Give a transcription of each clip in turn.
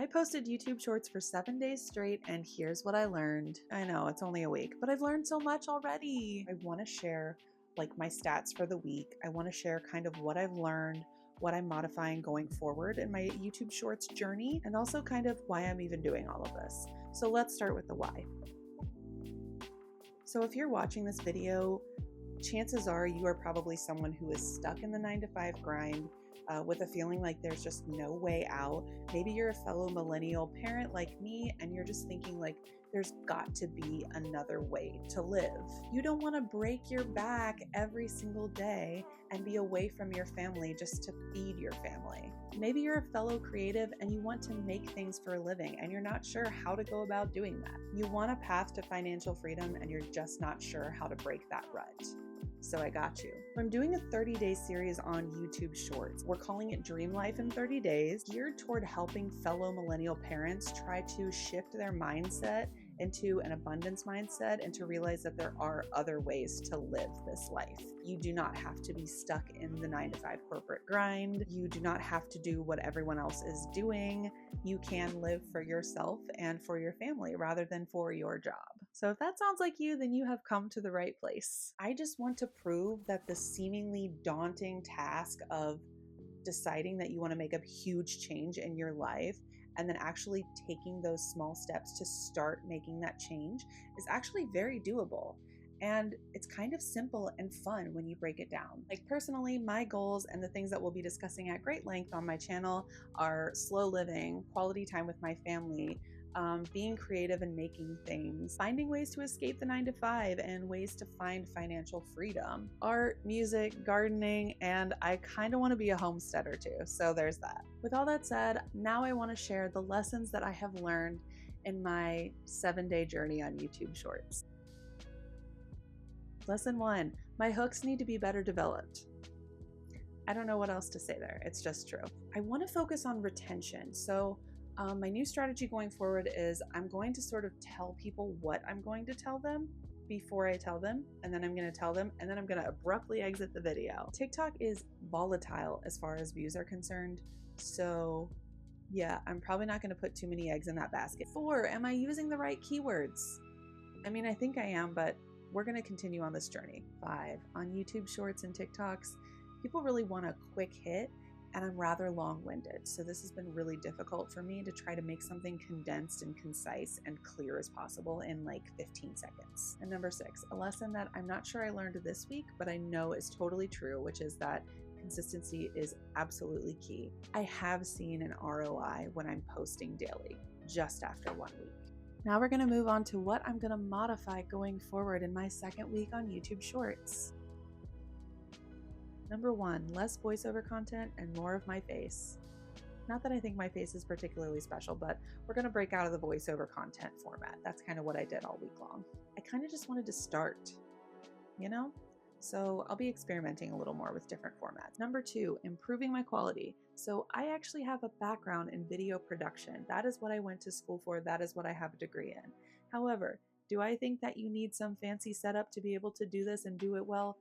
posted YouTube shorts for 7 days straight, and here's what I learned. I know it's only a week, but I've learned so much already. I want to share my stats for the week. I want to share kind of what I've learned, what I'm modifying going forward in my YouTube shorts journey, and also kind of why I'm even doing all of this. So let's start with the why. So if you're watching this video, chances are you are probably someone who is stuck in the 9-to-5 grind with a feeling like there's just no way out. Maybe you're a fellow millennial parent like me, and you're just thinking there's got to be another way to live. You don't want to break your back every single day and be away from your family just to feed your family. Maybe you're a fellow creative and you want to make things for a living and you're not sure how to go about doing that. You want a path to financial freedom and you're just not sure how to break that rut. So I got you. I'm doing a 30-day series on YouTube Shorts. We're calling it Dream Life in 30 Days, geared toward helping fellow millennial parents try to shift their mindset into an abundance mindset and to realize that there are other ways to live this life. You do not have to be stuck in the 9-to-5 corporate grind. You do not have to do what everyone else is doing. You can live for yourself and for your family rather than for your job. So if that sounds like you, then you have come to the right place. I just want to prove that the seemingly daunting task of deciding that you want to make a huge change in your life and then actually taking those small steps to start making that change is actually very doable. And it's kind of simple and fun when you break it down. Personally, my goals and the things that we'll be discussing at great length on my channel are slow living, quality time with my family, being creative and making things, finding ways to escape the 9-to-5 and ways to find financial freedom, art, music, gardening, and I kind of want to be a homesteader too. So there's that. With all that said, now I want to share the lessons that I have learned in my 7-day journey on YouTube Shorts. Lesson 1, my hooks need to be better developed. I don't know what else to say there. It's just true. I want to focus on retention. So my new strategy going forward is I'm going to sort of tell people what I'm going to tell them before I tell them, and then I'm going to tell them, and then I'm going to abruptly exit the video. TikTok is volatile as far as views are concerned. So yeah, I'm probably not going to put too many eggs in that basket. 4, am I using the right keywords? I mean, I think I am, but we're going to continue on this journey. 5, on YouTube Shorts and TikToks, people really want a quick hit, and I'm rather long-winded. So this has been really difficult for me to try to make something condensed and concise and clear as possible in 15 seconds. And number 6, a lesson that I'm not sure I learned this week, but I know is totally true, which is that consistency is absolutely key. I have seen an ROI when I'm posting daily, just after 1 week. Now we're going to move on to what I'm going to modify going forward in my 2nd week on YouTube Shorts. Number 1, less voiceover content and more of my face. Not that I think my face is particularly special, but we're going to break out of the voiceover content format. That's kind of what I did all week long. I kind of just wanted to start, So I'll be experimenting a little more with different formats. Number 2, improving my quality. So I actually have a background in video production. That is what I went to school for. That is what I have a degree in. However, do I think that you need some fancy setup to be able to do this and do it well?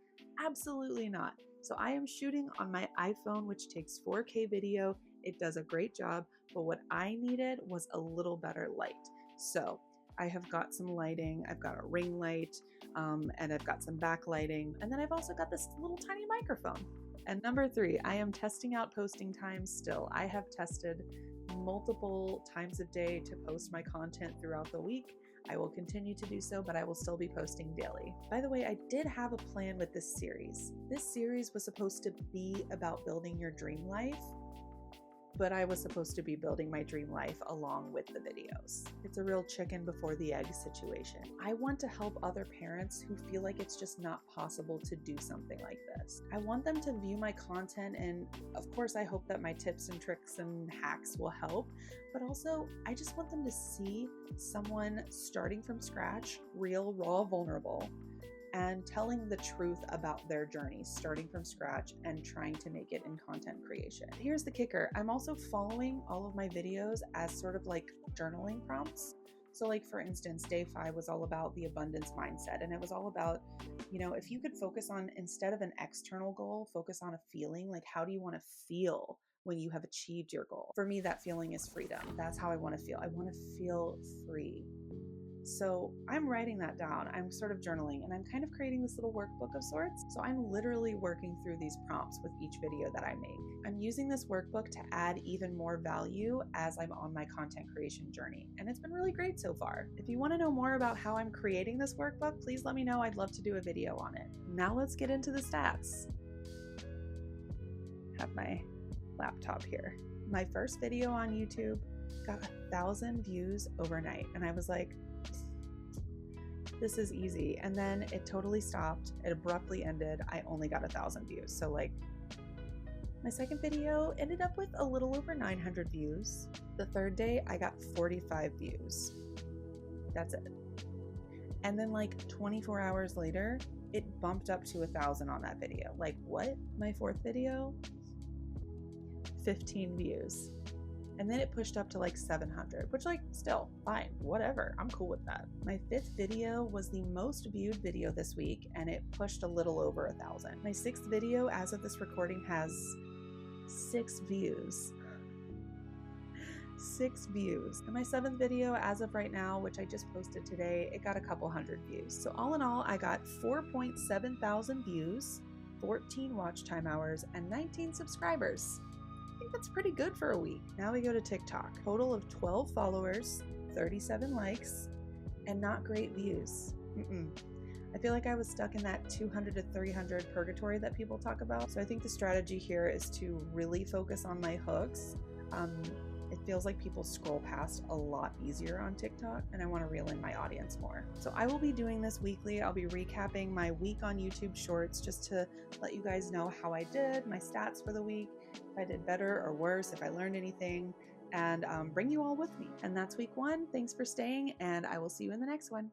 Absolutely not. So I am shooting on my iPhone, which takes 4K video. It does a great job, but what I needed was a little better light. So I have got some lighting. I've got a ring light, and I've got some backlighting. And then I've also got this little tiny microphone. And number 3, I am testing out posting times still. I have tested multiple times a day to post my content throughout the week. I will continue to do so, but I will still be posting daily. By the way, I did have a plan with this series. This series was supposed to be about building your dream life, but I was supposed to be building my dream life along with the videos. It's a real chicken before the egg situation. I want to help other parents who feel like it's just not possible to do something like this. I want them to view my content, and of course I hope that my tips and tricks and hacks will help, but also I just want them to see someone starting from scratch, real, raw, vulnerable, and telling the truth about their journey, starting from scratch and trying to make it in content creation. Here's the kicker. I'm also following all of my videos as sort of journaling prompts. So for instance, day 5 was all about the abundance mindset. And it was all about, if you could focus on, instead of an external goal, focus on a feeling, how do you want to feel when you have achieved your goal. For me, that feeling is freedom. That's how I want to feel. I want to feel free. So I'm writing that down. I'm sort of journaling, and I'm kind of creating this little workbook of sorts. So I'm literally working through these prompts with each video that I make. I'm using this workbook to add even more value as I'm on my content creation journey. And it's been really great so far. If you want to know more about how I'm creating this workbook, please let me know. I'd love to do a video on it. Now let's get into the stats. I have my laptop here. My first video on YouTube got 1,000 views overnight. And I was like, this is easy. And then it totally stopped. It abruptly ended. I only got 1,000 views. So like my second video ended up with a little over 900 views. The third day I got 45 views. That's it. And then like 24 hours later, it bumped up to 1,000 on that video. Like what? My fourth video, 15 views. And then it pushed up to like 700, which like still fine, whatever. I'm cool with that. My fifth video was the most viewed video this week, and it pushed a little over 1,000. My sixth video as of this recording has 6 views. 6 views. And my seventh video as of right now, which I just posted today, it got a couple hundred views. So all in all, I got 4.7 thousand views, 14 watch time hours, and 19 subscribers. I think that's pretty good for a week. Now we go to TikTok. Total of 12 followers, 37 likes, and not great views. I feel like I was stuck in that 200 to 300 purgatory that people talk about. So I think the strategy here is to really focus on my hooks. It feels like people scroll past a lot easier on TikTok, and I want to reel in my audience more. So I will be doing this weekly. I'll be recapping my week on YouTube Shorts just to let you guys know how I did, my stats for the week, if I did better or worse, if I learned anything, and bring you all with me. And that's week 1. Thanks for staying, and I will see you in the next one.